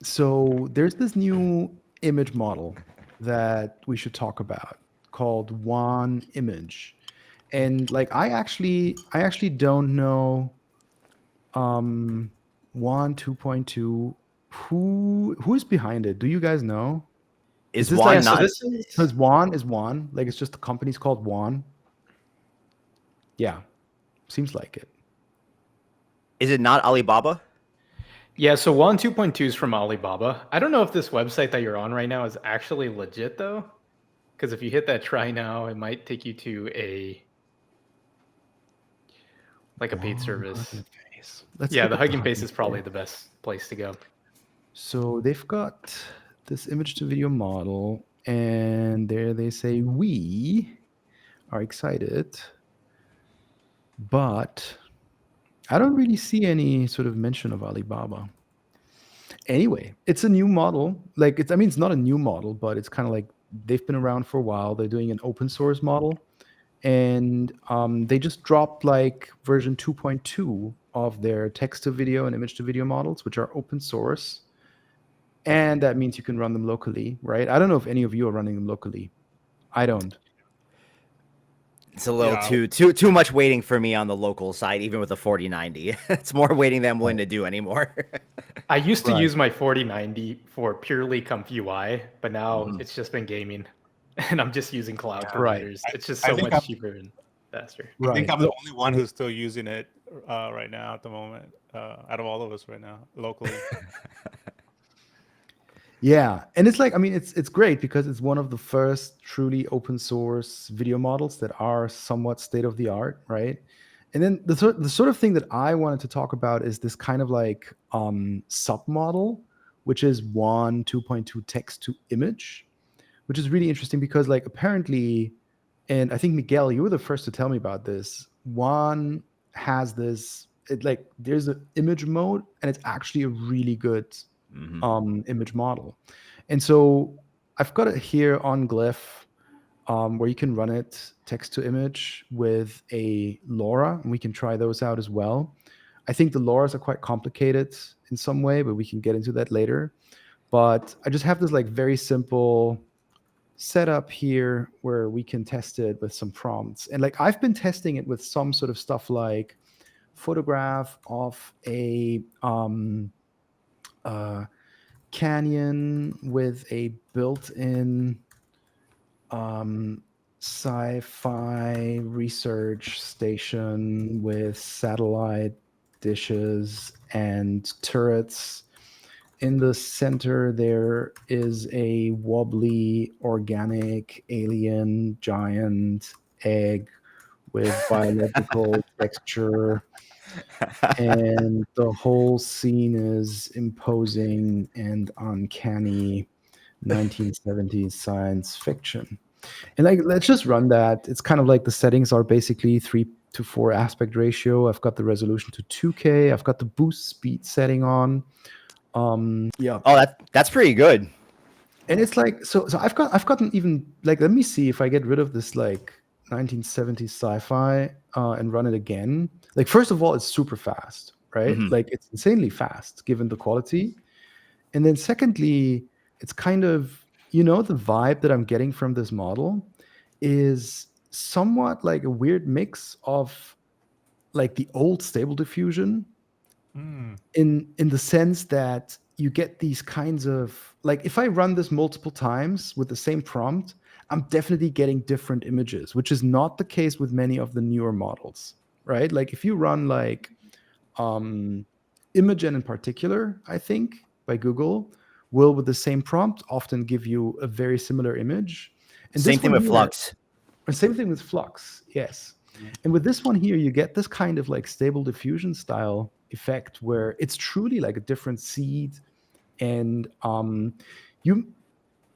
So there's this new image model that we should talk about called One Image. And like I actually don't know One 2.2 who's behind it. Do you guys know? Is Is this Yeah, Juan like so not? this is because One is One? Like it's just the company's called One? Yeah, seems like it. Is it not Alibaba? yeah, so Juan 2.2 is from Alibaba. I don't know if this website that you're on right now is actually legit though, because if you hit that try now, it might take you to a paid One service. Hugging Face. Let's Yeah, look the at the Hugging Face Hugging is probably Face. the best place to go. So they've got this image to video model, and there they say we are excited, but I don't really see any sort of mention of Alibaba. Anyway, it's a new model. Like it's, I mean, it's not a new model, but it's kind of like they've been around for a while. They're doing an open source model, and they just dropped like version 2.2 of their text to video and image to video models, which are open source. And that means you can run them locally, right? I don't know if any of you are running them locally. I don't. It's a little Yeah. too much waiting for me on the local side, even with the 4090. It's more waiting than I'm willing to do anymore. I used to Right. use my 4090 for purely Comp UI, but now Mhm. it's just been gaming, and I'm just using cloud Yeah. Right. providers. It's just I so think much cheaper and faster. I think Right. I'm the only one who's still using it right now at the moment. Out of all of us right now, locally. Yeah, and it's like, I mean, it's great because it's one of the first truly open source video models that are somewhat state of the art, right? And then the sort of thing that I wanted to talk about is this kind of like sub model, which is One 2.2 text to image, which is really interesting because like apparently, and I think Miguel, you were the first to tell me about this. One has this, it like there's an image mode, and it's actually a really good image model. And so I've got it here on Glif, where you can run it text to image with a LoRa, and we can try those out as well. I think the LoRa's are quite complicated in some way, but we can get into that later. But I just have this like very simple setup here where we can test it with some prompts. And like I've been testing it with some sort of stuff like photograph of a canyon with a built-in sci-fi research station with satellite dishes and turrets. In the center, there is a wobbly organic alien giant egg with biological texture, and the whole scene is imposing and uncanny 1970s science fiction. And like, let's just run that. It's kind of like the settings are basically 3:4 aspect ratio. I've got the resolution to 2K. I've got the boost speed setting on. Yeah, Oh, that's pretty good. and it's like so I've gotten even like, let me see if I get rid of this like 1970s sci-fi and run it again. Like first of all, it's super fast, right? Mhm. Like it's insanely fast given the quality. And then secondly, it's kind of, the vibe that I'm getting from this model is somewhat like a weird mix of like the old Stable Diffusion Mm. in the sense that you get these kinds of like, if I run this multiple times with the same prompt, I'm definitely getting different images, which is not the case with many of the newer models, right? Like if you run like Imagen in particular, I think by Google, will with the same prompt often give you a very similar image. And Same this thing one with here, Flux. same thing with Flux, yes. And with this one here, you get this kind of like Stable Diffusion style effect where it's truly like a different seed. And you,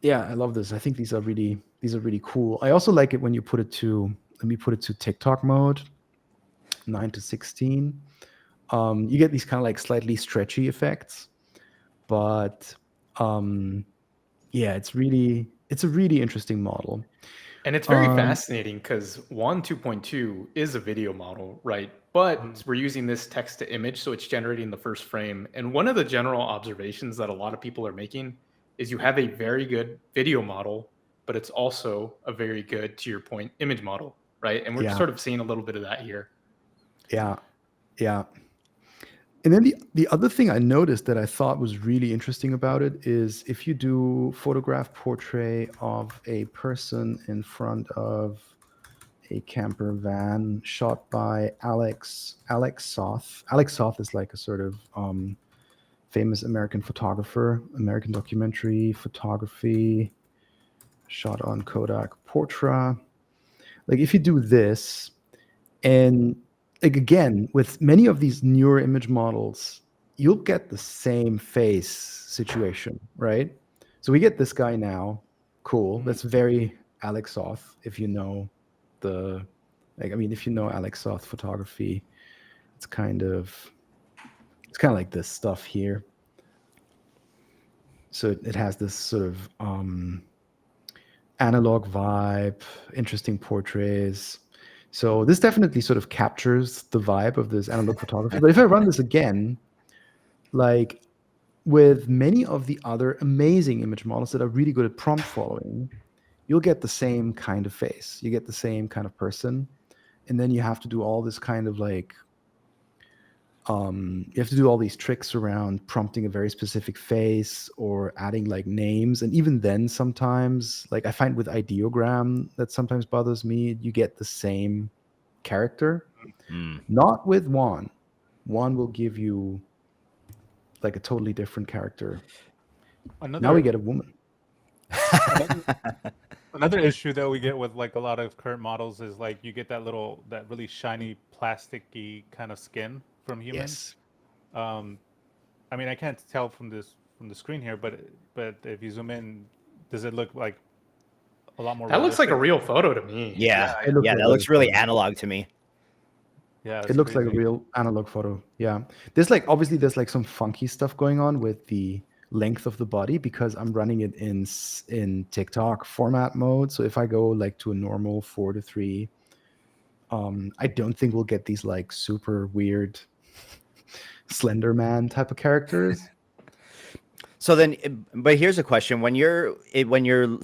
yeah, I love this. I think these are really cool. I also like it when you put it to, let me put it to TikTok mode, 9:16. You get these kind of like slightly stretchy effects, but yeah, it's a really interesting model. And it's very fascinating because Juan 2.2 is a video model, right? But we're using this text to image, so it's generating the first frame. And one of the general observations that a lot of people are making is you have a very good video model, but it's also a very good, to your point, image model, right? And we're Yeah. sort of seeing a little bit of that here. Yeah. Yeah. And then the other thing I noticed that I thought was really interesting about it is if you do photograph portrait of a person in front of a camper van shot by Alex Soth. Alex Soth is like a sort of famous American photographer, American documentary photography, shot on Kodak Portra. Like if you do this, and like again, with many of these newer image models, you'll get the same face situation, right? So we get this guy now. Cool. That's very Alex Soth, if you know the, like, I mean, if you know Alex Soth photography, it's kind of like this stuff here. So it has this sort of analog vibe, interesting portraits. So this definitely sort of captures the vibe of this analog photography. But if I run this again, like with many of the other amazing image models that are really good at prompt following, you'll get the same kind of face. You get the same kind of person. And then you have to do all this kind of like, you have to do all these tricks around prompting a very specific face or adding like names. And even then sometimes, like I find with ideogram that sometimes bothers me, you get the same character. Not with Juan. Juan will give you like a totally different character. Now we get a woman. Another issue that we get with like a lot of current models is like you get that really shiny plasticky kind of skin from humans. Yes. I mean, I can't tell from the screen here, but if you zoom in, does it look like a lot more? That looks like a real photo to me. Yeah, that looks really analog to me. Yeah, it looks like a real analog photo. Yeah, there's like obviously there's like some funky stuff going on with the length of the body because I'm running it in TikTok format mode. So if I go like to a normal 4:3, I don't think we'll get these like super weird Slender Man type of characters. So then, but here's a question: when you're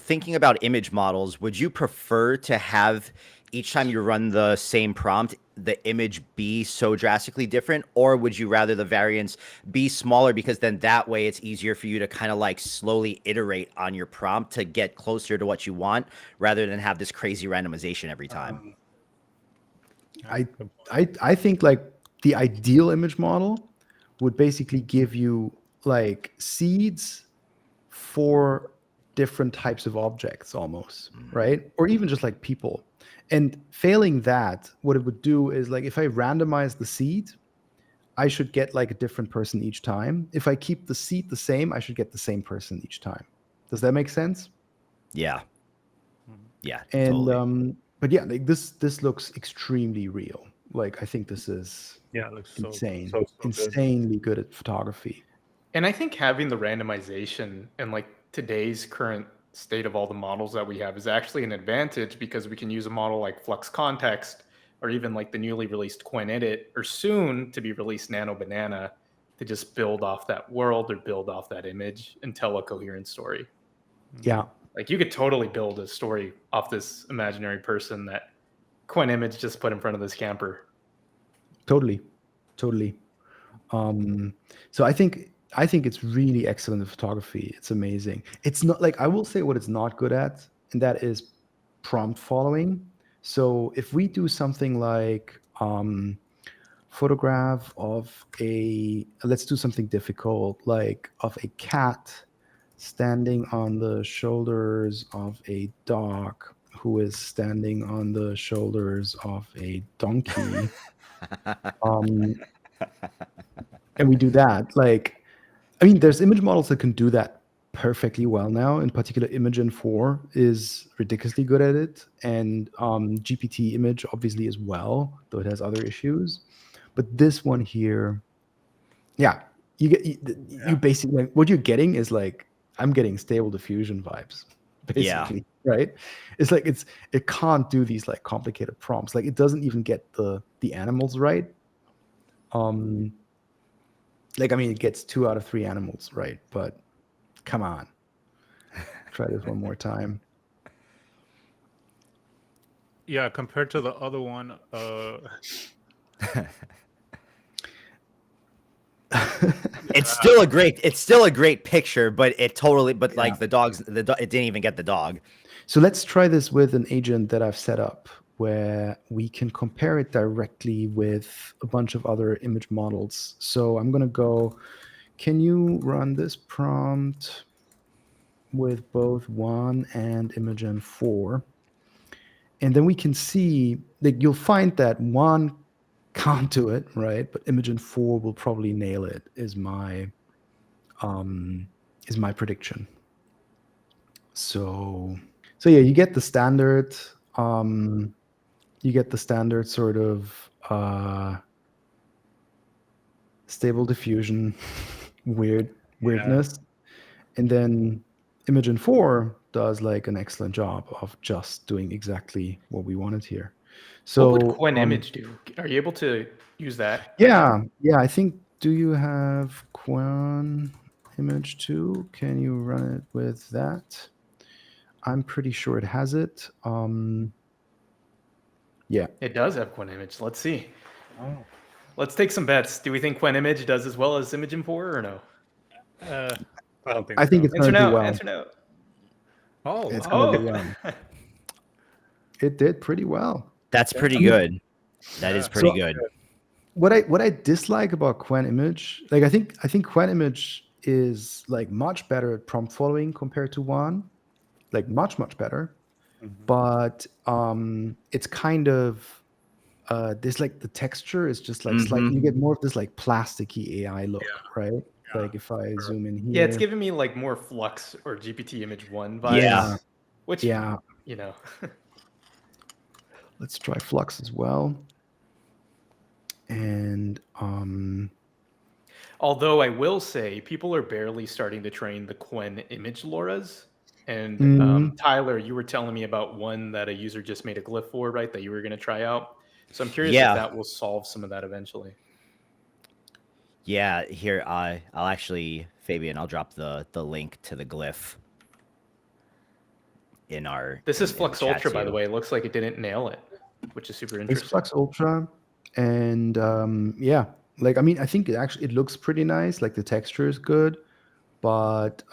thinking about image models, would you prefer to have each time you run the same prompt, the image be so drastically different, or would you rather the variance be smaller because then that way it's easier for you to kind of like slowly iterate on your prompt to get closer to what you want rather than have this crazy randomization every time? I think like the ideal image model would basically give you like seeds for different types of objects almost, right? Or even just like people. And failing that, what it would do is like if I randomize the seed, I should get like a different person each time. If I keep the seed the same, I should get the same person each time. Does that make sense? Yeah. Yeah. And totally. but yeah, like this looks extremely real. Like I think this is it looks insane, so insanely good at photography. And I think having the randomization and like today's current state of all the models that we have is actually an advantage because we can use a model like Flux Context or even like the newly released QuinEdit or soon to be released Nano Banana to just build off that world or build off that image and tell a coherent story. Yeah. Like you could totally build a story off this imaginary person that QuinImage just put in front of this camper. Totally. So I think it's really excellent in photography. It's amazing. It's not like, I will say what it's not good at, and that is prompt following. So if we do something like photograph of let's do something difficult, like of a cat standing on the shoulders of a dog who is standing on the shoulders of a donkey. And we do that. Like, I mean, there's image models that can do that perfectly well now. In particular, Imagen 4 is ridiculously good at it. And GPT image obviously as well, though it has other issues. But this one here, yeah, you basically, like, what you're getting is like, I'm getting Stable Diffusion vibes, basically, right? It's like, it can't do these like complicated prompts. Like it doesn't even get the animals right. Like, I mean, it gets 2 out of 3 animals, right? But come on. Try this one more time. Yeah, compared to the other one, It's still a great picture, but Yeah. like it didn't even get the dog. So let's try this with an agent that I've set up where we can compare it directly with a bunch of other image models. So I'm going to go, can you run this prompt with both 1 and Imagen 4? And then we can see that you'll find that 1 can't do it, right? But Imagen 4 will probably nail it, is my prediction. So yeah, you get the standard sort of stable diffusion weirdness, and then Imagen 4 does like an excellent job of just doing exactly what we wanted here. So what would Quen image do? Are you able to use that? yeah, I think, do you have Quen image 2? Can you run it with that? I'm pretty sure it has it. Yeah. It does have Quen image. Let's see. Let's take some bets. Do we think Quen image does as well as Imagen 4 or no? I don't think I think so. it's going to do well. Answer no. Oh, It's wow. going to do well. It did pretty well. That's pretty good. That is pretty So- good. What I dislike about Quen image, like I think Quen image is like much better at prompt following compared to 1, like much better. But it's kind of this, like the texture is just like slightly, you get more of this like plasticky AI look, right? Like if I zoom in here, Yeah, it's giving me like more Flux or GPT image 1 vibes. Yeah. Which, yeah. you know. Let's try Flux as well. And Although I will say, people are barely starting to train the Quen image LoRa's. And Tyler, you were telling me about one that a user just made a glyph for, right? That you were going to try out. So I'm curious Yeah. if that will solve some of that eventually. Yeah, here I'll actually, Fabian, I'll drop the link to the glyph in our. This is in Flux the chat Ultra, by too. the way. It looks like it didn't nail it, which is super it's interesting. Flux Ultra, and yeah, like I mean, I think it looks pretty nice. Like the texture is good, but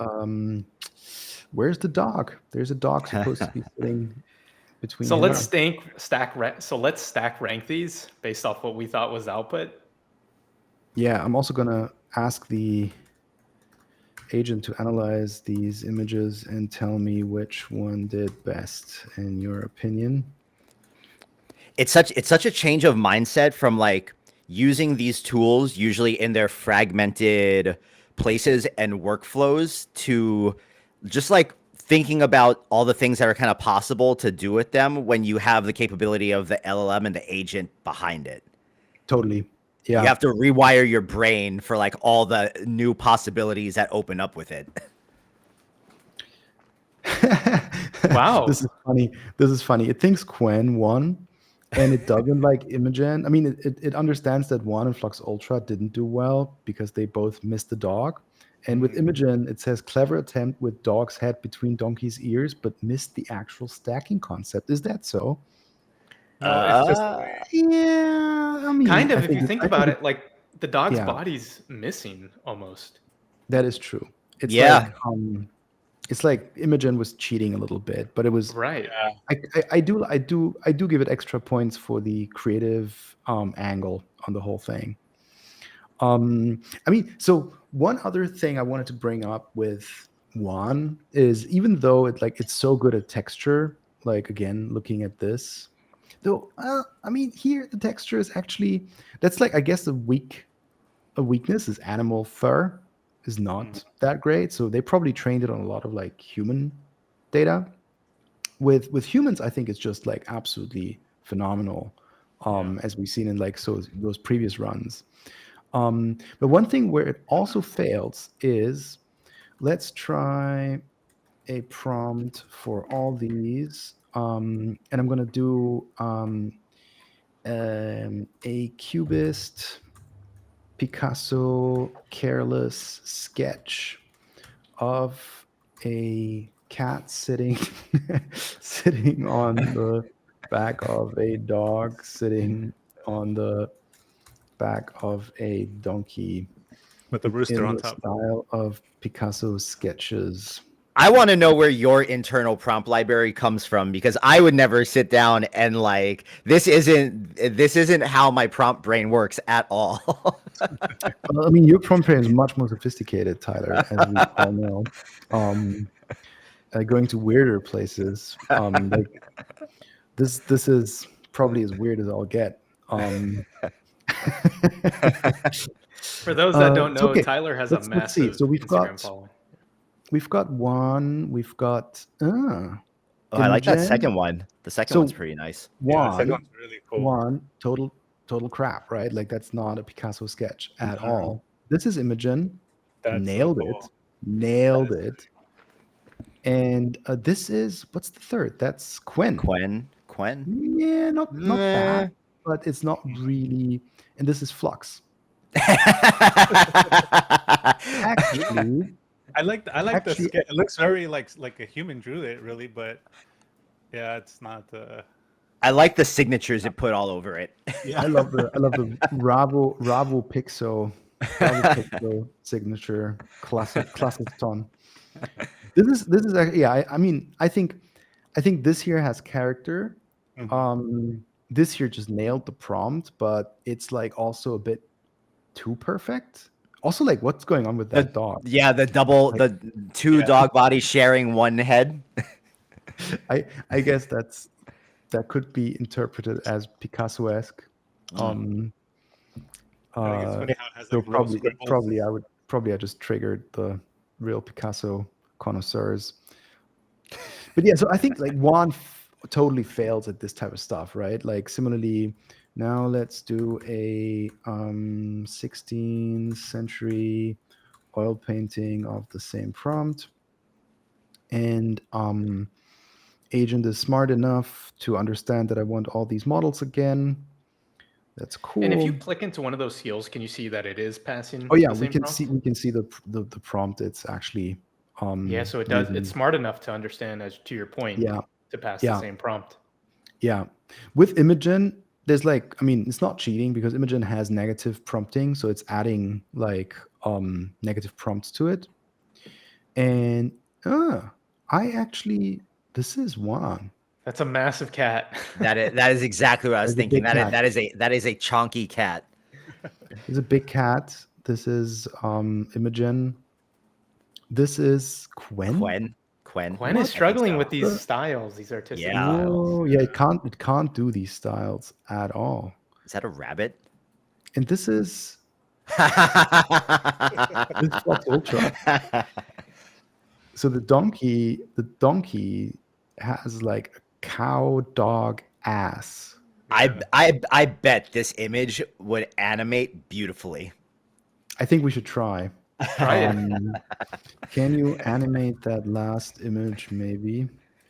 where's the dog? There's a dog supposed to be sitting between. So here. let's stack rank these based off what we thought was output. Yeah, I'm also gonna ask the agent to analyze these images and tell me which one did best in your opinion. It's such a change of mindset from like using these tools usually in their fragmented places and workflows to just like thinking about all the things that are kind of possible to do with them when you have the capability of the LLM and the agent behind it. Totally. Yeah. You have to rewire your brain for like all the new possibilities that open up with it. Wow. This is funny. It thinks Quen won, and it doesn't like Imogen. I mean, it understands that 1 and Flux Ultra didn't do well because they both missed the dog. And with Imogen, it says clever attempt with dog's head between donkey's ears, but missed the actual stacking concept. Is that so? No, it's just Yeah, I mean, Kind of, I if you think about it, like the dog's Yeah. body's missing almost. that is true. It's Yeah. like it's like Imogen was cheating a little bit, but it was Right. I do give it extra points for the creative angle on the whole thing. I mean, so one other thing I wanted to bring up with Juan is, even though it's so good at texture, like again looking at this, though, I mean, here the texture is actually, that's like, I guess a weakness is animal fur is not that great, so they probably trained it on a lot of like human data. With humans, I think it's just like absolutely phenomenal, as we've seen in like those previous runs. But one thing where it also fails is, let's try a prompt for all these, and I'm going to do a cubist Picasso careless sketch of a cat sitting sitting on the back of a dog sitting on the back of a donkey With the rooster in on the top. style of Picasso's sketches. I want to know where your internal prompt library comes from, because I would never sit down and like this isn't how my prompt brain works at all. Well, I mean, your prompt training is much more sophisticated, Tyler, as we all know. Going to weirder places. Like this is probably as weird as I'll get. For those that don't It's know, okay. Tyler has Let's see. massive So we've Instagram got following. one. We've got Oh, I like that Imogen. second one. The second So one's pretty nice. Yeah, the one, second one's really cool. one total crap, right? Like that's not a Picasso sketch at all. This is Imogen. That's so Nailed cool. it. Nailed it. And this is what's the third? That's Quen. Quen. Yeah, not Meh. bad, but it's not really. And this is Flux. Actually, I like the Actually- sketch. It looks very like a human drew it, really, but yeah, it's not. I like the signatures it put all over it. I love the Ravo Pixo signature classic ton. This is actually, yeah. I mean, I think this here has character. Mhm. This here just nailed the prompt, but it's like also a bit too perfect. Also, like what's going on with that dog? Yeah, the two Yeah. dog bodies sharing one head. I guess that could be interpreted as Picasso-esque. I think it's funny how it has So like little scribbles. I just triggered the real Picasso connoisseurs. But yeah, so I think like Juan totally fails at this type of stuff, right? Like similarly, now let's do a 16th century oil painting of the same prompt. And agent is smart enough to understand that I want all these models again. That's cool. And if you click into one of those heels, can you see that it is passing? Oh yeah, the we same can prompt? see the prompt. It's actually Yeah, so it does. using- It's smart enough to understand, as to your point, Yeah. to pass Yeah. the same prompt. Yeah. With Imogen, there's like, I mean, it's not cheating because Imogen has negative prompting, so it's adding like negative prompts to it. And this is one. That's a massive cat. That is exactly what I was There's a thinking. big cat. That is a chonky cat. There's a big cat. This is Imogen. This is Quen. Quen. Gwen I think is struggling so. with these styles, these artistic Yeah. styles. Whoa, yeah, it can't do these styles at all. Is that a rabbit? And this is Flux Ultra. So the donkey has like a cow dog ass. I bet this image would animate beautifully. I think we should try. Try it. Can you animate that last image maybe?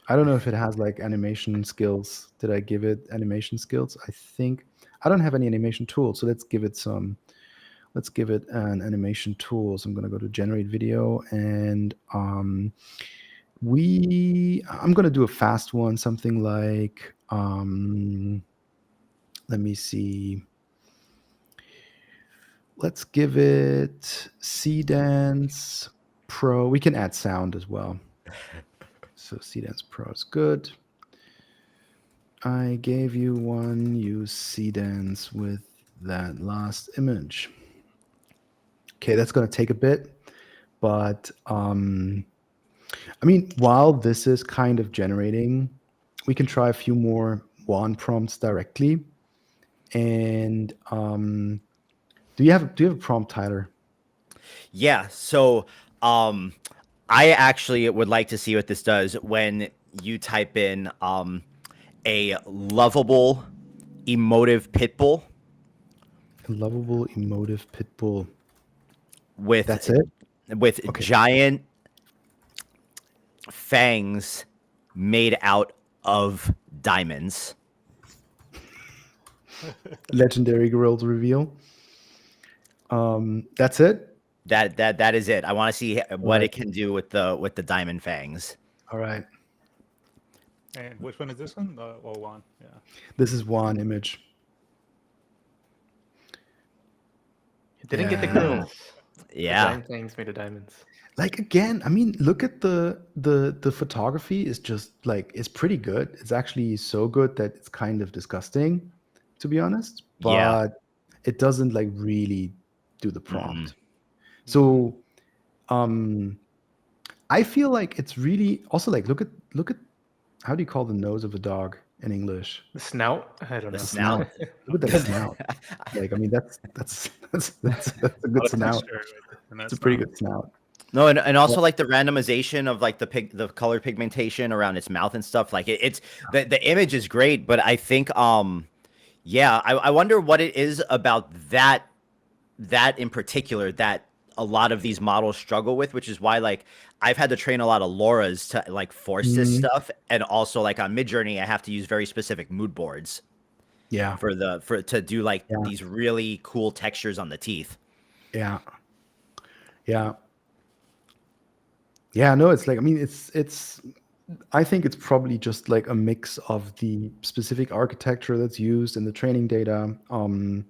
I don't know if it has like animation skills. Did I give it animation skills? I think I don't have any animation tools, so let's give it an animation tool. So I'm going to go to generate video, and I'm going to do a fast one, something like let me see. Let's give it C-Dance Pro. We can add sound as well. So C-Dance Pro is good. I gave you one. Use C-Dance with that last image. Okay, that's going to take a bit. But, I mean, while this is kind of generating, we can try a few more WAN prompts directly. And do you have a prompt, Tyler? Yeah. So I actually would like to see what this does when you type in a lovable, emotive pit bull. A lovable, emotive pit bull. With That's it? With Okay. giant fangs made out of diamonds. Legendary Girls reveal. That's it. That is it. I want to see what right. it can do with the diamond fangs. All right. And which one is this one? Oh, one. Yeah. This is one image. It didn't get the Yeah. grills. Yeah. The diamond things made of diamonds. Like again, I mean, look at the photography is just like it's pretty good. It's actually so good that it's kind of disgusting, to be honest. Yeah. But it doesn't like really do the Mm-mm. prompt. So I feel like it's really also like look at how do you call the nose of a dog in English? The snout? I don't The know. snout. Look at that snout. Like I mean that's a good snout. It's a pretty good snout. No, and also like the randomization of like the color pigmentation around its mouth and stuff. Like it's the image is great, but I think yeah, I wonder what it is about that in particular that a lot of these models struggle with, which is why like I've had to train a lot of LoRa's to like force this stuff, and also like on Midjourney I have to use very specific mood boards. Yeah. To do like these really cool textures on the teeth. Yeah. Yeah. Yeah, no, it's like I mean it's I think it's probably just like a mix of the specific architecture that's used in the training data and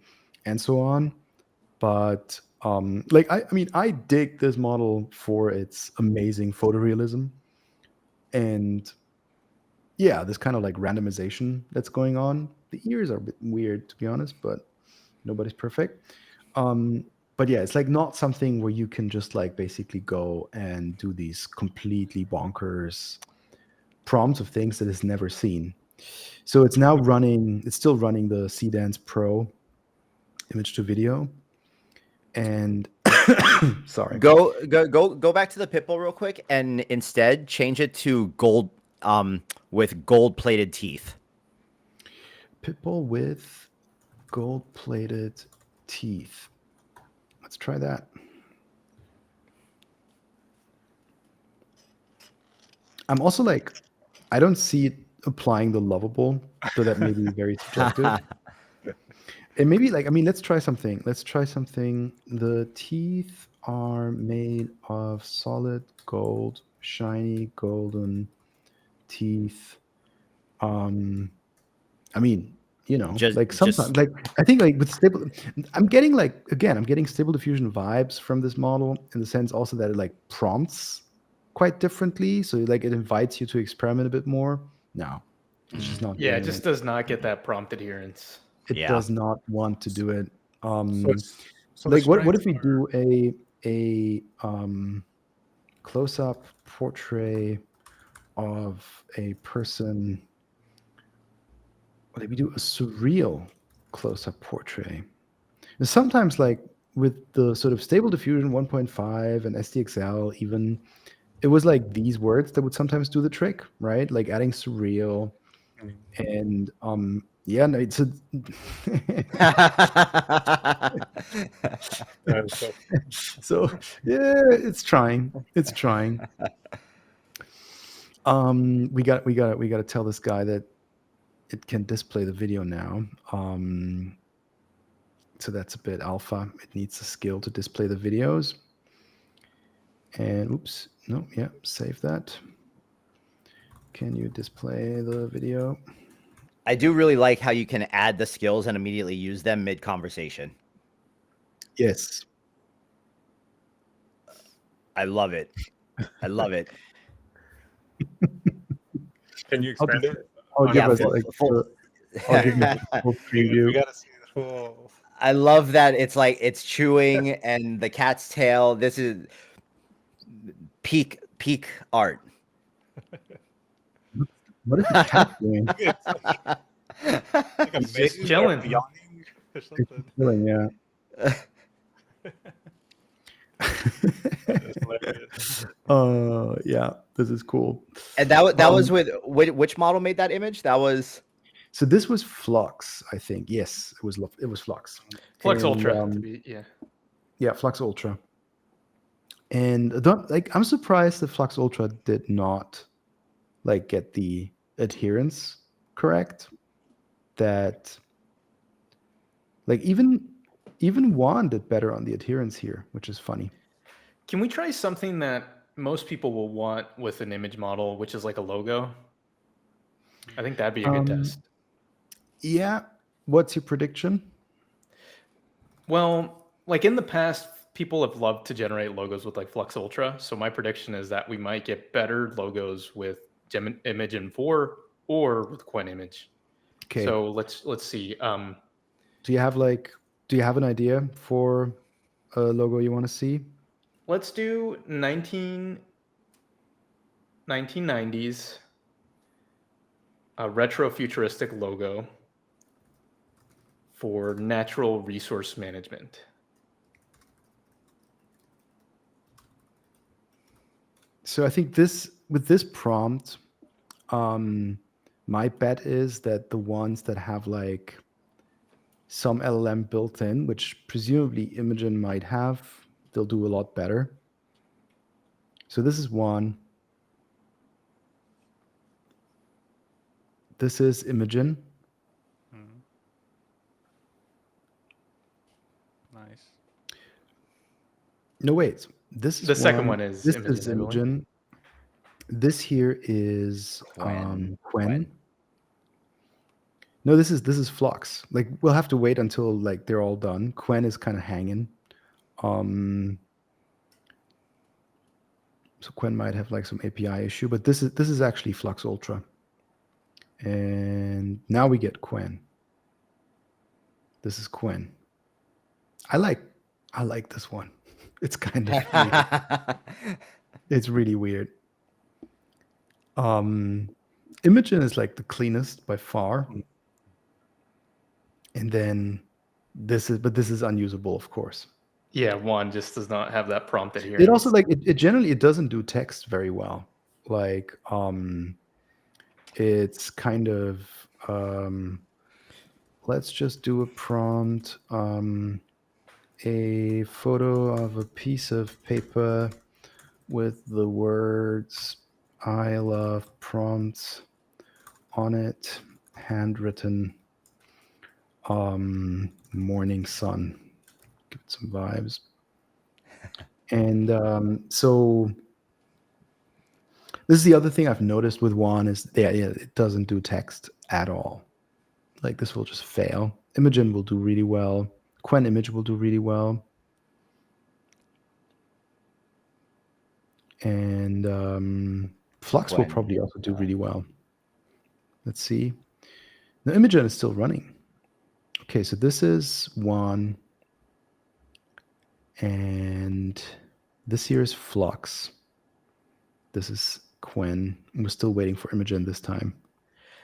so on. But like I mean I dig this model for its amazing photorealism and yeah, this kind of like randomization that's going on. The ears are a bit weird to be honest, but nobody's perfect. But yeah, it's like not something where you can just like basically go and do these completely bonkers prompts of things that it's never seen. So it's now running, it's still running the Cdance Pro image to video. And sorry. Go back to the Pitbull real quick and instead change it to gold with gold plated teeth. Pitbull with gold plated teeth. Let's try that. I'm also like, I don't see it applying the lovable, so that may be very subjective. And maybe like, I mean, let's try something. Let's try something. The teeth are made of solid gold, shiny golden teeth. I mean, you know, like sometimes, like I think like with stable, I'm getting like again, I'm getting Stable Diffusion vibes from this model in the sense also that it like prompts quite differently. So like it invites you to experiment a bit more. No, it's just not. Yeah, it just does not get that prompt adherence. It does not want to do it. So like what if we do a close-up portrait of a person? What if we do a surreal close-up portrait? And sometimes like with the sort of Stable Diffusion 1.5 and SDXL even, it was like these words that would sometimes do the trick, right? Like adding surreal and yeah, no, it's a so yeah, it's trying. It's trying. We got to tell this guy that it can display the video now. So that's a bit alpha. It needs a skill to display the videos. And oops, no, yeah, save that. Can you display the video? I do really like how you can add the skills and immediately use them mid-conversation. Yes. I love it. I love it. Can you expand it? I'll give us like I'll give you a full preview. We gotta see the full. I love that it's like it's chewing and the cat's tail. This is peak art. What is the cat doing? Like Just chilling. Yawning or something. Chilling, yeah. Yeah, this is cool. And that was with which model made that image? That was so this was Flux, I think. Yes, it was Flux. Flux And, Ultra. Yeah, Flux Ultra. And like I'm surprised that Flux Ultra did not like get the adherence correct. That like even Even Juan did better on the adherence here, which is funny. Can we try something that most people will want with an image model, which is like a logo? I think that'd be a good test. Yeah. What's your prediction? Well, like in the past, people have loved to generate logos with like Flux Ultra. So my prediction is that we might get better logos with Imagen 4 or with Quen Image. Okay. So let's see. Do you have an idea for a logo you want to see? Let's do 1990s a retro futuristic logo for natural resource management. So I think with this prompt, my bet is that the ones that have like some LLM built in, which presumably Imogen might have, they'll do a lot better. So this is one. This is Imogen. Nice. No, wait. This is the second one is this Imogen, is I believe. Imogen. This here is Quen. Quen. No, this is Flux. Like we'll have to wait until like they're all done. Quen is kind of hanging. So Quen might have like some API issue, but this is actually Flux Ultra. And now we get Quen. This is Quen. I like this one. It's kind of weird. It's really weird. Imogen is like the cleanest by far. And then this is unusable, of course. Yeah, one just does not have that prompt adherence. It also like it generally it doesn't do text very well. Like it's kind of let's just do a prompt, a photo of a piece of paper with the words "I love prompts" on it, handwritten, morning sun. Give it some vibes. And so this is the other thing I've noticed with Juan is it doesn't do text at all. Like this will just fail. Imogen will do really well. Quen Image will do really well. And Flux will Quen. probably also do really well. Let's see. The Imogen is still running. Okay, so this is one. And this here is Flux. This is Quen. We're still waiting for Imogen this time.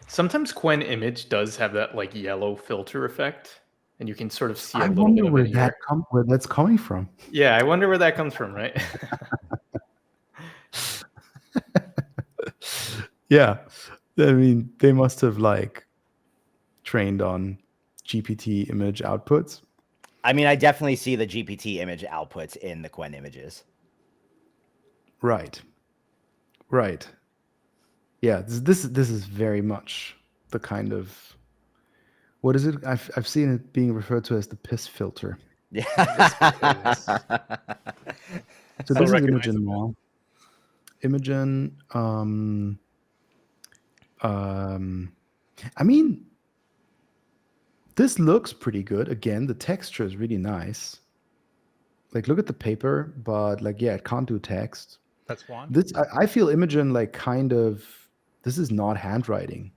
Sometimes Quen Image does have that like yellow filter effect, and you can sort of see a I little wonder bit of where it here. where that's coming from. Yeah, I wonder where that comes from, right? Yeah, I mean they must have like trained on GPT image outputs. I mean, I definitely see the GPT image outputs in the Quen images. Right. Yeah, this is very much the kind of, what is it? I've seen it being referred to as the piss filter. Yeah. So this is recognizable. Imogen now. Imogen, I mean, this looks pretty good. Again, the texture is really nice. Like, look at the paper, but like, yeah, it can't do text. That's one. This I feel Imogen like kind of, this is not handwriting.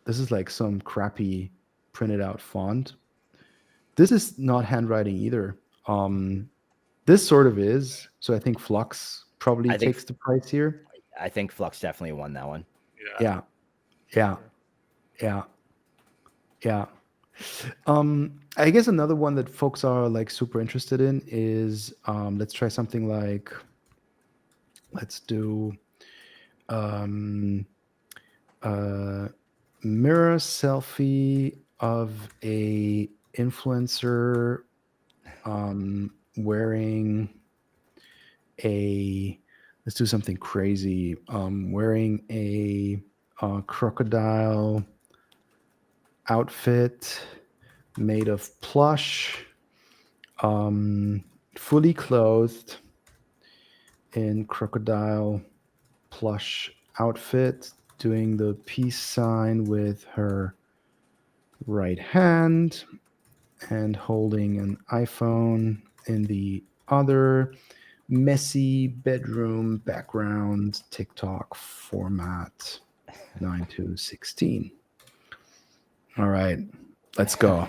This is like some crappy printed out font. This is not handwriting either. This sort of is. So I think Flux probably takes the price here. I think Flux definitely won that one. Yeah. I guess another one that folks are like super interested in is let's try something like, let's do mirror selfie of a influencer wearing a, let's do something crazy, wearing a crocodile outfit made of plush fully clothed in crocodile plush outfit, doing the peace sign with her right hand and holding an iPhone in the other, messy bedroom background TikTok format 9:16. All right, let's go.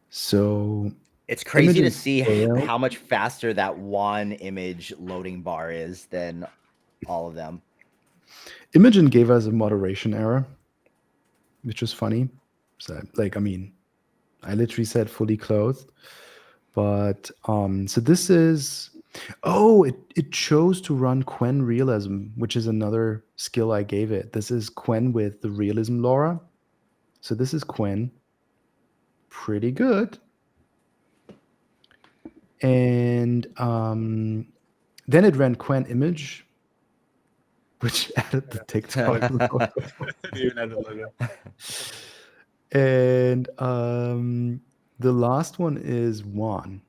So It's crazy to Imogen see failed. how much faster that one image loading bar is than all of them. Imogen gave us a moderation error, which was funny. So, like, I mean, I literally said fully clothed, but so this is, oh, it chose to run Quen realism, which is another skill I gave it. This is Quen with the realism LoRa. So this is Quen, pretty good. And then it ran Quen image, which added the TikTok logo. Even at the logo. And the last one is Juan.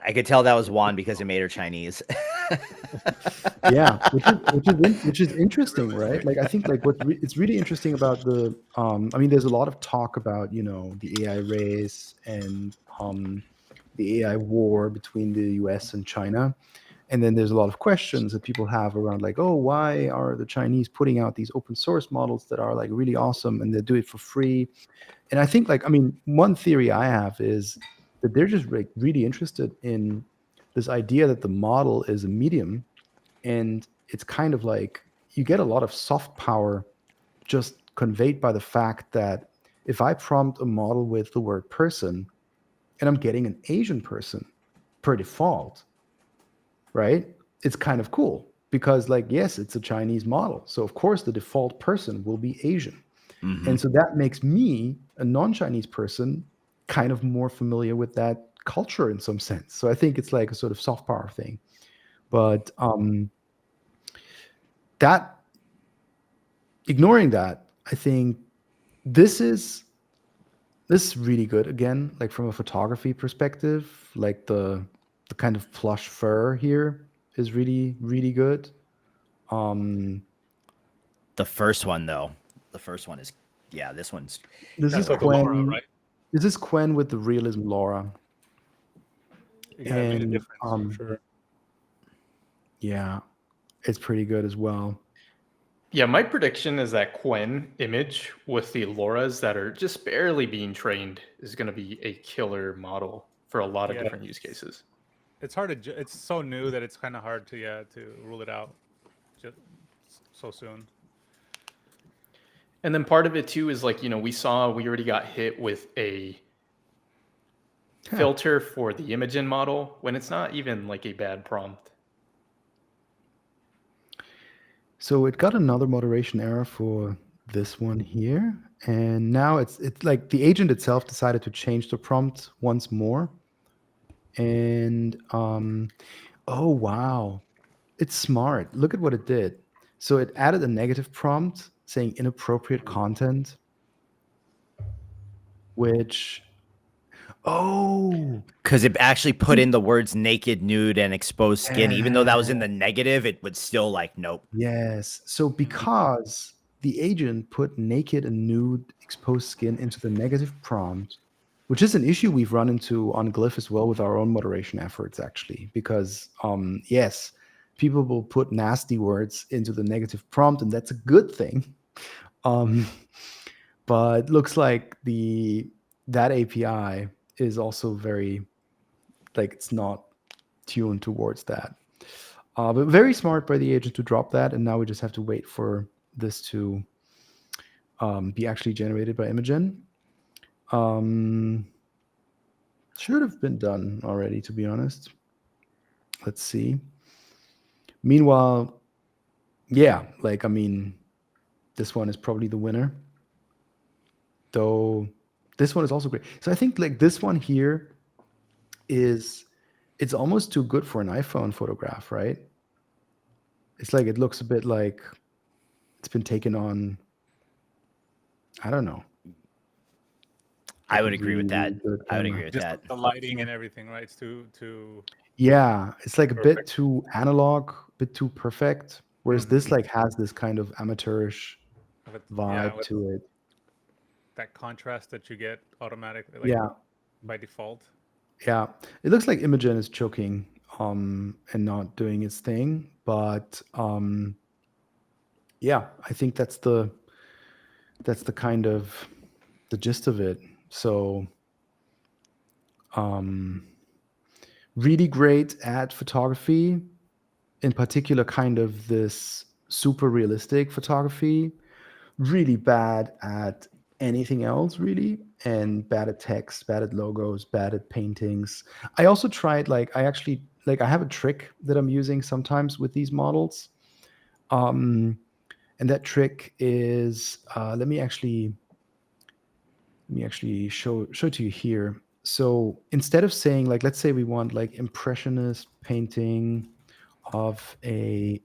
I could tell that was Juan because it made her Chinese. Yeah, which is interesting, right? Like, I think like it's really interesting about the I mean, there's a lot of talk about, you know, the AI race and the AI war between the US and China. And then there's a lot of questions that people have around like, oh, why are the Chinese putting out these open source models that are like really awesome and they do it for free? And I think like, I mean, one theory I have is that they're just like really interested in this idea that the model is a medium, and it's kind of like you get a lot of soft power just conveyed by the fact that if I prompt a model with the word person and I'm getting an Asian person per default, right? It's kind of cool because, like, yes, it's a Chinese model. So, of course, the default person will be Asian. Mhm. And so that makes me, a non Chinese person, kind of more familiar with that culture in some sense. So I think it's like a sort of soft power thing. But that, ignoring that, I think this is really good again, like from a photography perspective. Like the kind of plush fur here is really good. The first one, though, the first one is, yeah, this one's. This That's is like a Laura, Quen. right? This is Quen with the realism LoRa. Yeah, it made a And difference for sure. yeah, it's pretty good as well. Yeah, my prediction is that Quen image with the LoRa's that are just barely being trained is going to be a killer model for a lot of Yeah. different use cases. It's hard to. It's so new that it's kind of hard to rule it out just so soon. And then part of it too is like, you know, we already got hit with a filter for the Imogen model when it's not even like a bad prompt. So it got another moderation error for this one here. And now it's like the agent itself decided to change the prompt once more. And oh wow, it's smart. Look at what it did. So it added a negative prompt saying inappropriate content, which, oh, Because it actually put in the words naked, nude, and exposed skin. Even though that was in the negative, it would still like, nope. yes. So because the agent put naked and nude exposed skin into the negative prompt, which is an issue we've run into on Glif as well with our own moderation efforts, actually, because yes, people will put nasty words into the negative prompt, and that's a good thing. But looks like that API is also very, like, it's not tuned towards that. But very smart by the agent to drop that, and now we just have to wait for this to be actually generated by Imogen. Should have been done already, to be honest. Let's see. Meanwhile, yeah, like, I mean, this one is probably the winner. Though this one is also great. So I think like this one here it's almost too good for an iPhone photograph, right? It's like it looks a bit like it's been taken on, I don't know. I like would agree with that. really good I would camera. agree with Just that. the lighting and everything, right? It's too Yeah, it's like a bit perfect. too analog, a bit too perfect. Whereas Mhm. this like has this kind of amateurish Yeah, vibe with to it. that contrast that you get automatically, like Yeah, by default. yeah. It looks like Imogen is choking and not doing its thing, but yeah, I think that's the kind of the gist of it. So really great at photography, in particular kind of this super realistic photography, really bad at anything else really, and bad at text, bad at logos, bad at paintings. I also tried like I actually like I have a trick that I'm using sometimes with these models. Um and that trick is let me actually show to you here. So instead of saying like, let's say we want like impressionist painting of a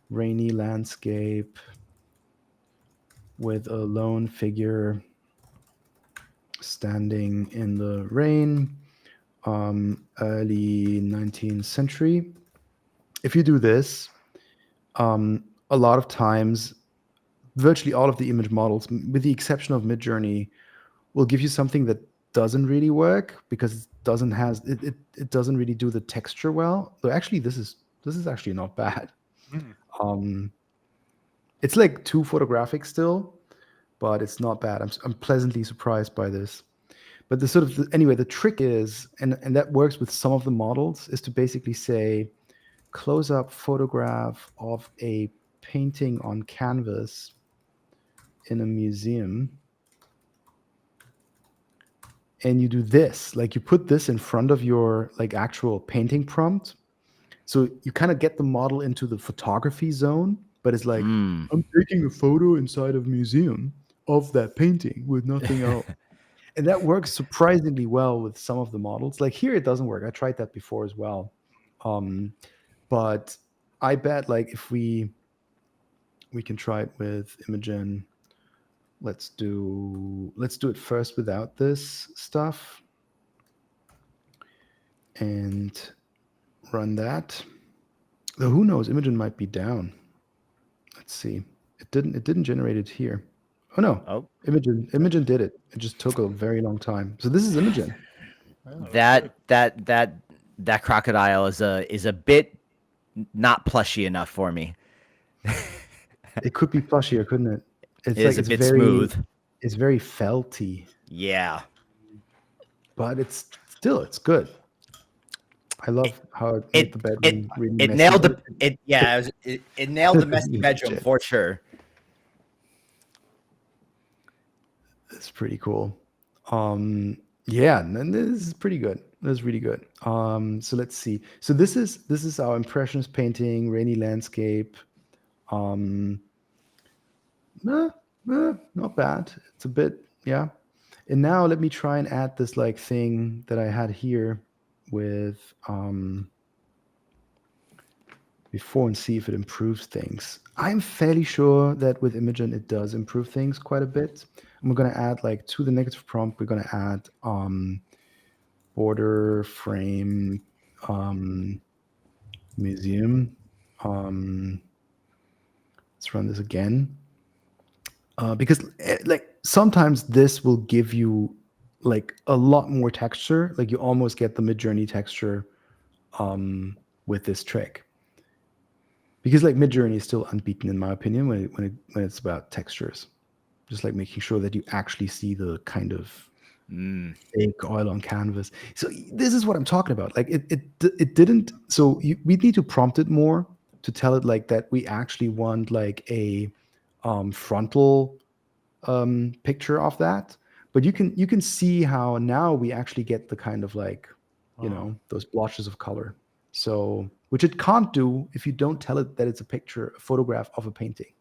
rainy landscape with a lone figure standing in the rain, early 19th century. If you do this, a lot of times, virtually all of the image models, with the exception of Midjourney, will give you something that doesn't really work because it doesn't really do the texture well. So actually, this is actually not bad. Mm. Um, it's like too photographic still, but it's not bad. I'm pleasantly surprised by this. But the sort of anyway, the trick is, and that works with some of the models, is to basically say close up photograph of a painting on canvas in a museum, and you do this, like you put this in front of your like actual painting prompt, so you kind of get the model into the photography zone, but it's like Mm. I'm taking a photo inside of a museum of that painting with nothing else. And that works surprisingly well with some of the models. Like here, it doesn't work. I tried that before as well. But I bet like if we can try it with Imogen. Let's do it first without this stuff and run that. Though who knows? Imogen might be down. Let's see. It didn't generate it here. Oh no. Oh, Imogen did it. It just took a very long time. So this is Imogen. Yeah, looks good. that crocodile is a bit not plushy enough for me. It could be plushier, couldn't it? It It's like is a bit smooth. it's very felty, Yeah. but it's good. I love how it made It the it bedroom really it messy, nailed but the it yeah, it nailed the messy bedroom legit. for sure. It's pretty cool. Yeah, and this is pretty good. This is really good. So let's see. So this is our impressionist painting, rainy landscape. Um, eh, not bad. It's a bit, yeah. And now let me try and add this like thing that I had here with before and see if it improves things. I'm fairly sure that with Imogen it does improve things quite a bit. And we're gonna add like to the negative prompt, we're gonna add border frame museum. Let's run this again. Because like sometimes this will give you like a lot more texture. Like you almost get the Midjourney texture with this trick. Because like Midjourney is still unbeaten in my opinion when it's about textures. Just like making sure that you actually see the kind of fake oil on canvas. So this is what I'm talking about. Like it didn't. So we need to prompt it more to tell it like that we actually want like a frontal picture of that. But you can see how now we actually get the kind of like those blotches of color. So which it can't do if you don't tell it that it's a picture, a photograph of a painting.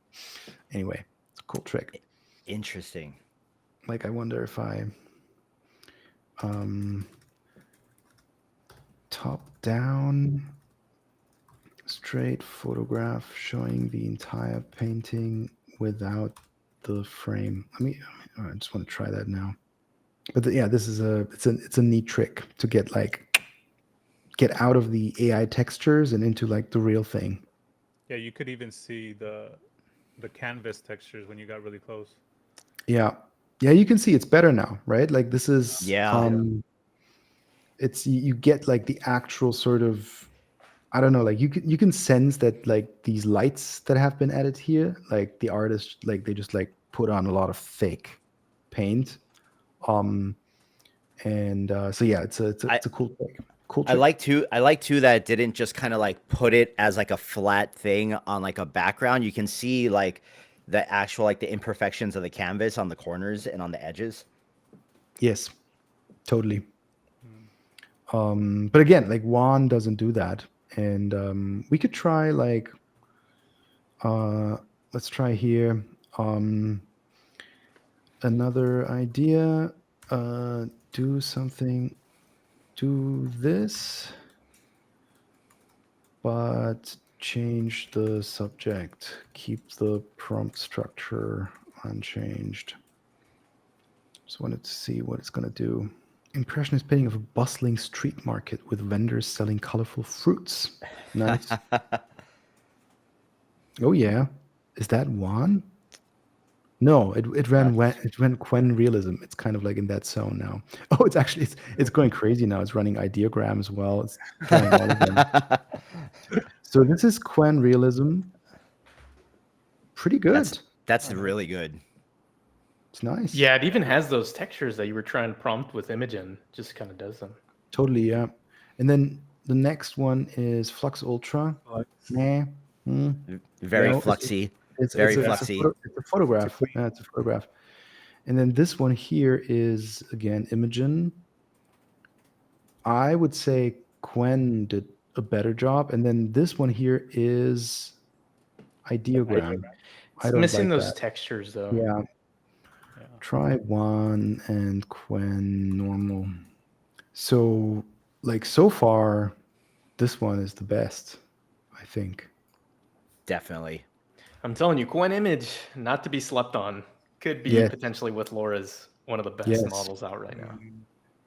Anyway, it's a cool trick. Interesting. Like I wonder if I top down straight photograph showing the entire painting without the frame. I just want to try that now. But yeah, this is it's a neat trick to get out of the AI textures and into like the real thing. Yeah, you could even see the canvas textures when you got really close. Yeah. Yeah, you can see it's better now, right? Like this is Yeah. it's you get like the actual sort of, I don't know, like you can sense that like these lights that have been added here, like the artist, like they just like put on a lot of fake paint. And so yeah, it's a cool trick. Cool I trick. like too that it didn't just kind of like put it as like a flat thing on like a background. You can see like the actual like the imperfections of the canvas on the corners and on the edges. Yes, totally. But again, like Juan doesn't do that, and we could try like let's try here. Another idea. Do something. Do this, but change the subject. Keep the prompt structure unchanged. Just wanted to see what it's gonna do. Impressionist painting of a bustling street market with vendors selling colorful fruits. Nice. Oh yeah, is that Juan? No, it ran Quen realism. It's kind of like in that zone now. Oh, it's actually it's going crazy now. It's running ideogram as well. It's drawing all of them. So this is Quen realism. Pretty good. That's really good. It's nice. Yeah, it even has those textures that you were trying to prompt with Imogen. Just kind of does them. Totally, yeah. And then the next one is Flux Ultra. Nah. Very No, fluxy. It's Very it's fluxy. it's a photograph. Yeah, it's a photograph. And then this one here is again Imogen. I would say Quen did a better job. And then this one here is ideogram. I It's don't missing like those that. textures though. Yeah. Try Juan and Quen normal. So like so far, this one is the best, I think. Definitely. I'm telling you, Quen Image, not to be slept on. Could be Yes. potentially with Laura's one of the best Yes. models out right now.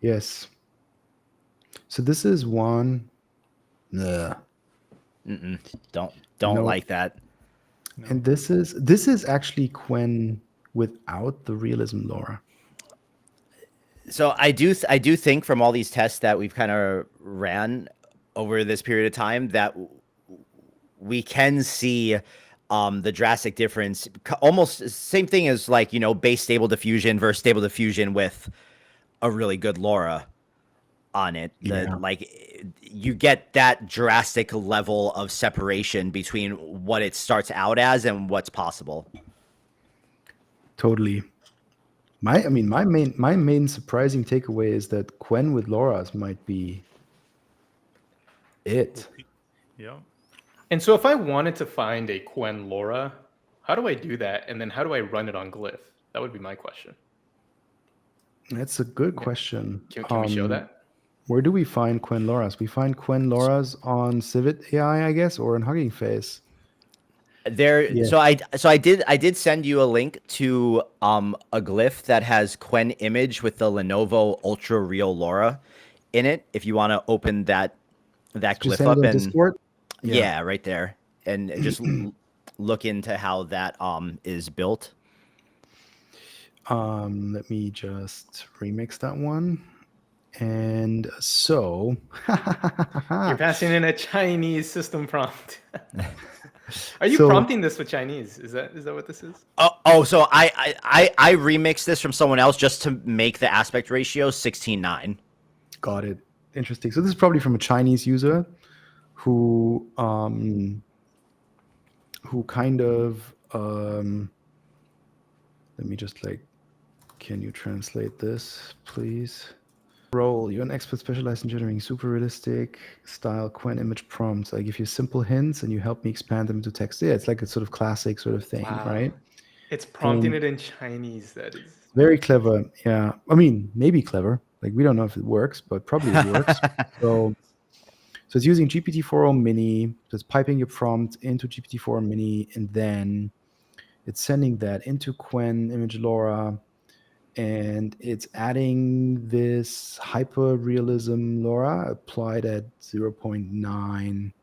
Yes. So this is one. Nah. Don't No. like that. And this is actually Quen without the realism Laura. So I do think from all these tests that we've kind of ran over this period of time that we can see the drastic difference. Almost same thing as like, you know, base stable diffusion versus stable diffusion with a really good Laura on it. Yeah. Like you get that drastic level of separation between what it starts out as and what's possible. Totally. My main surprising takeaway is that Quen with Laura's might be it. Yeah. And so if I wanted to find a Quen Laura, how do I do that? And then how do I run it on Glif? That would be my question. That's a good question. Can we show that? Where do we find Quen Laura's? We find Quen Laura's on Civit AI, I guess, or in Hugging Face. So I did send you a link to a glyph that has Quen image with the Lenovo Ultra Real Laura in it. If you want to open that glyph up and Discord? yeah, right there, and just look into how that is built. Let me just remix that one. And so You're passing in a Chinese system prompt. Are you So- prompting this with Chinese? Is that what this is? So I remixed this from someone else just to make the aspect ratio 16:9. got it. Interesting. So this is probably from a Chinese user who kind of let me just like, can you translate this, please? Role, you're an expert specialized in generating super realistic style Quen image prompts. I give you simple hints and you help me expand them into text. Yeah, it's like a sort of classic sort of thing, Wow. right? It's prompting it in Chinese. That is Very clever. Yeah. I mean, maybe clever. Like we don't know if it works, but probably it works. So it's using GPT-4o Mini. So it's piping your prompt into GPT-4o Mini, and then it's sending that into Quen Image Laura. and it's adding this hyper realism LoRa applied at 0.9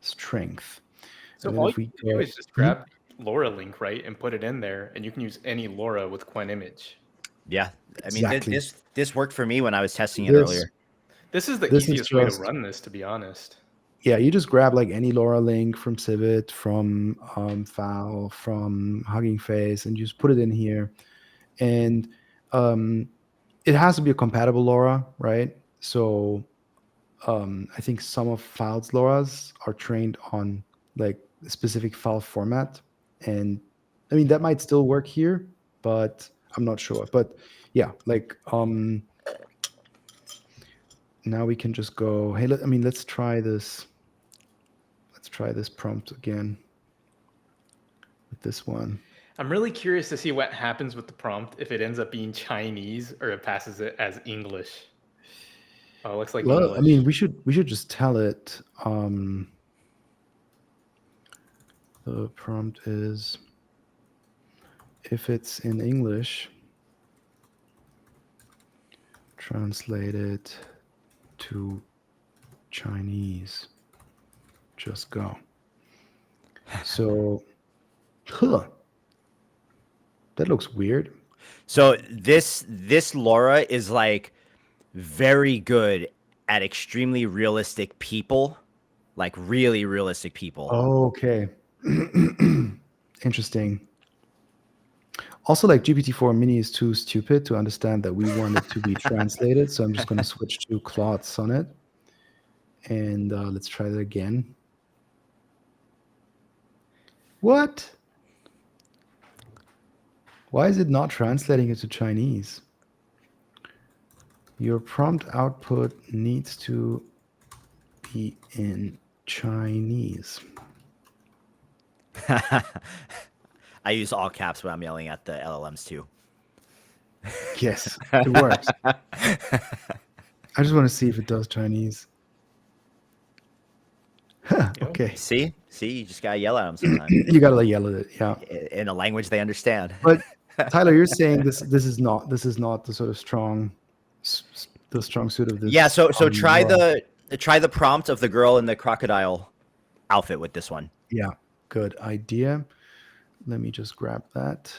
strength. So And then all if you we have to do go, is just grab LoRa link, right, and put it in there, and you can use any LoRa with Quen image. Yeah, I mean exactly this worked for me when I was testing it this, earlier. This is the this is easiest way to just, run this, to be honest. yeah, you just grab like any LoRa link from Civet, from Fowl, from Hugging Face, and you just put it in here. And it has to be a compatible LoRa, right? So I think some of Fowl's LoRa's are trained on like a specific file format. And I mean, that might still work here, but I'm not sure. But yeah, like now we can just go, hey, let's try this. Let's try this prompt again with this one. I'm really curious to see what happens with the prompt if it ends up being Chinese or it passes it as English. Oh, it looks like Well, English. I mean, we should just tell it. The prompt is, if it's in English, translate it to Chinese. Just go. So, that looks weird. So this LoRa is like very good at extremely realistic people, like really realistic people. Oh, okay. Interesting. Also, like GPT-4 Mini is too stupid to understand that we want it to be translated. So I'm just going to switch to Claude Sonnet. And let's try that again. What? Why is it not translating it to Chinese? Your prompt output needs to be in Chinese. I use all caps when I'm yelling at the LLMs too. Yes, it works. I just want to see if it does Chinese. Okay. See, you just gotta yell at them sometimes You gotta like yell at it, yeah. in a language they understand. But Tyler, you're saying this is not the sort of strong suit of this. Yeah, so try LoRa. try the prompt of the girl in the crocodile outfit with this one. Yeah, good idea. Let me just grab that.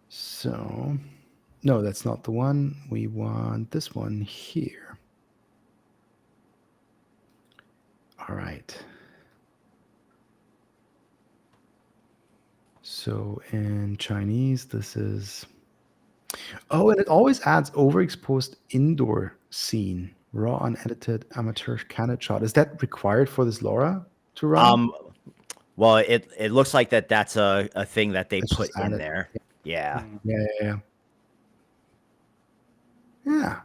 So, no, that's not the one. We want this one here. All right. So in Chinese, this is... Oh, and it always adds overexposed indoor scene, raw, unedited, amateur candid shot. Is that required for this LoRa to run? Well, it looks like that's a thing that they It's put just in added. there. Yeah, Yeah. Yeah,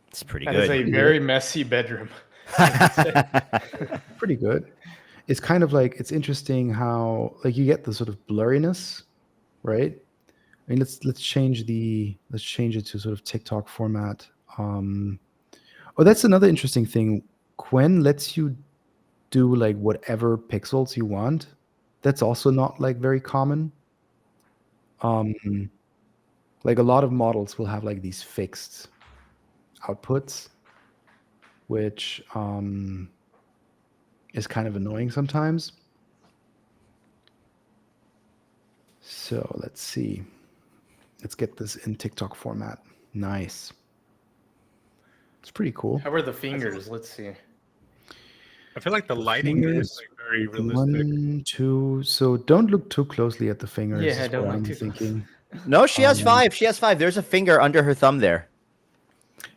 it's pretty That good. is a very messy bedroom. pretty good. It's kind of like, it's interesting how like you get the sort of blurriness, right? I mean, let's change it to sort of TikTok format. Oh, that's another interesting thing. Quen lets you do like whatever pixels you want. That's also not like very common. Like a lot of models will have like these fixed outputs, which is kind of annoying sometimes. So let's see. Let's get this in TikTok format. Nice. It's pretty cool. How are the fingers? Let's see. I feel like the lighting fingers, is like very realistic. 1, 2. So don't look too closely at the fingers. Yeah, is don't what look I'm too close. thinking. No, she has 5. She has 5. There's a finger under her thumb there.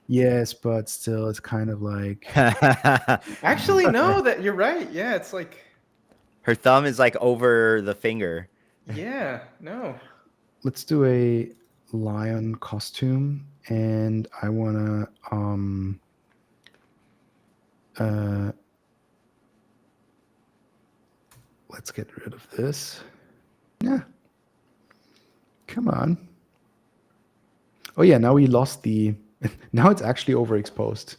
Yes, but still, it's kind of like... Actually, no, that you're right. Yeah, it's like, Her thumb is like over the finger. yeah, no. Let's do a lion costume, and I want to let's get rid of this. Yeah, come on. Oh yeah, now we lost the... Now it's actually overexposed.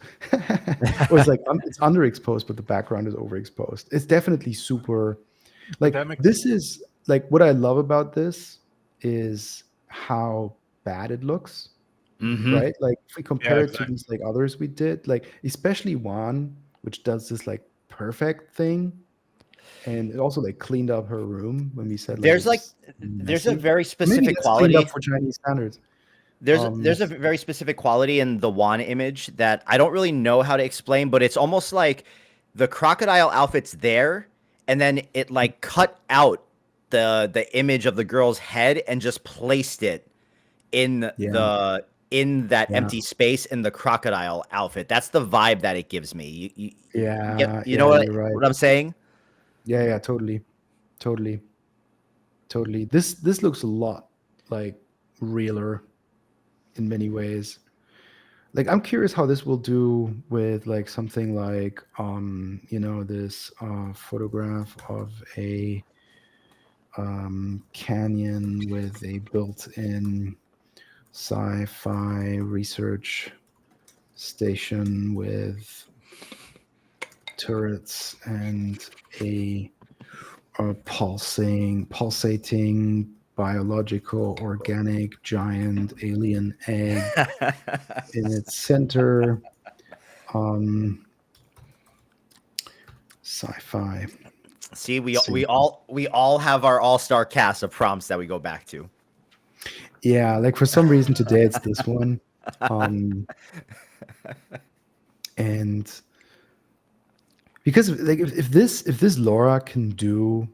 Or it's like it's underexposed, but the background is overexposed. It's definitely super... Like, That makes this is like what I love about this is how bad it looks, Mm-hmm. right? Like if we Yeah, compare it to exactly. these like others we did, like especially Juan, which does this like perfect thing, and it also like cleaned up her room when we said like There's like it's there's a messy. very Maybe specific that's cleaned up quality. for Chinese standards. There's a very specific quality in the Wan image that I don't really know how to explain, but it's almost like the crocodile outfit's there, and then it like cut out the image of the girl's head and just placed it in Yeah, in that yeah, empty space in the crocodile outfit. That's the vibe that it gives me. yeah, You know yeah. You're right. what I'm saying? Yeah, yeah, totally, totally, totally. This looks a lot like realer in many ways. Like I'm curious how this will do with like something like this photograph of a canyon with a built-in sci-fi research station with turrets and a pulsating biological organic giant alien egg in its center. Um, sci-fi. See, Let's see. we all have our all-star cast of prompts that we go back to. Yeah, like for some reason today it's this one. And because like if this Laura can do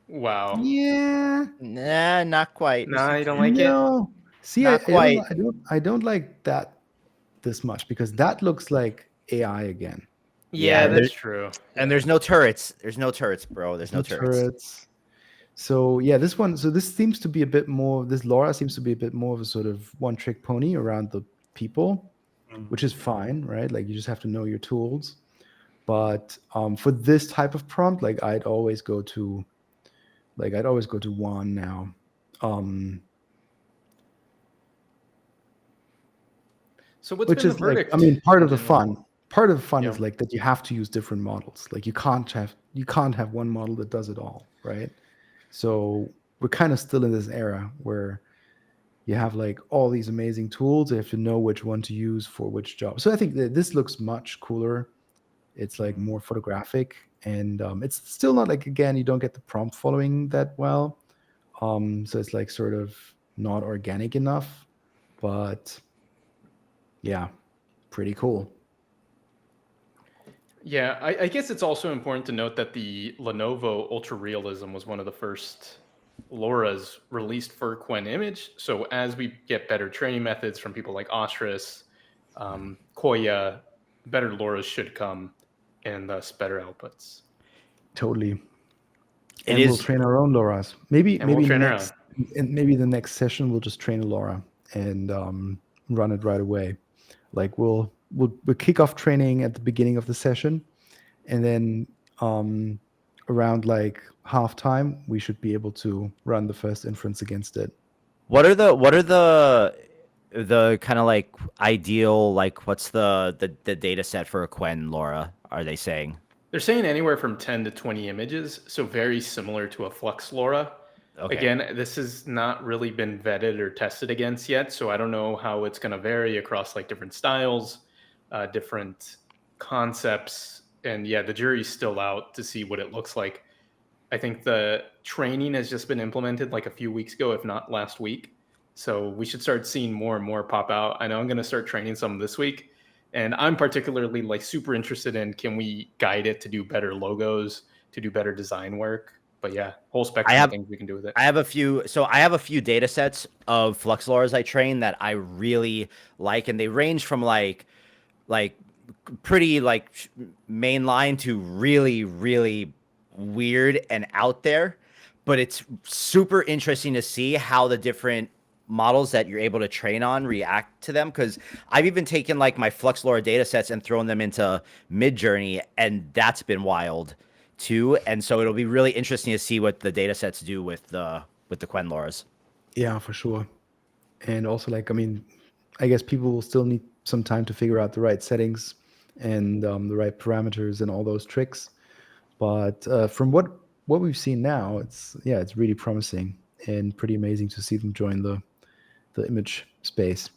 Wow. yeah, Nah, not quite. Nah, you don't like it? no. See, Not quite. I don't like that this much because that looks like AI again. Yeah, Yeah, that's true. And there's no turrets. There's no turrets, bro. There's no No turrets. turrets. So yeah, this one. So this seems to be a bit more. This Laura seems to be a bit more of a sort of one-trick pony around the people, which is fine, right? Like you just have to know your tools. But for this type of prompt, like I'd always go to Juan now. So what's Which been the is like, verdict? I mean, part of in the general? fun. Part of the fun Yeah. is like that you have to use different models. Like you can't have one model that does it all, right? So we're kind of still in this era where you have like all these amazing tools. You have to know which one to use for which job. So I think that this looks much cooler. It's like more photographic, and it's still not like, again, you don't get the prompt following that well. So it's like sort of not organic enough, but yeah, pretty cool. Yeah, I guess it's also important to note that the Lenovo Ultra Realism was one of the first LoRa's released for Quen image. So as we get better training methods from people like Ostris, Koya, better LoRa's should come, and thus better outputs. Totally. It And we'll is. train our own LoRa's. Maybe And we'll maybe train our next and maybe the next session we'll just train a LoRa and run it right away. Like we'll kick off training at the beginning of the session, and then around like halftime we should be able to run the first inference against it. What are the kind of like ideal, like what's the data set for a Quen, Laura? Are they saying? They're saying anywhere from 10 to 20 images, so very similar to a Flux LoRa. Okay. Again, this has not really been vetted or tested against yet, so I don't know how it's going to vary across like different styles, different concepts, and yeah, the jury's still out to see what it looks like. I think the training has just been implemented like a few weeks ago, if not last week. So we should start seeing more and more pop out. I know I'm going to start training some this week, and I'm particularly like super interested in, can we guide it to do better logos, to do better design work? But yeah, whole spectrum of things we can do with it. I have a few data sets of Flux LoRa's I train that I really like, and they range from like pretty like mainline to really, really weird and out there. But it's super interesting to see how the different models that you're able to train on react to them, because I've even taken like my Flux LoRa data sets and thrown them into Midjourney, and that's been wild too. And so it'll be really interesting to see what the data sets do with the Quen LoRa's. Yeah, for sure. And also, like, I mean, I guess people will still need some time to figure out the right settings and the right parameters and all those tricks. But from what we've seen now, it's really promising. and pretty amazing to see them join the image space.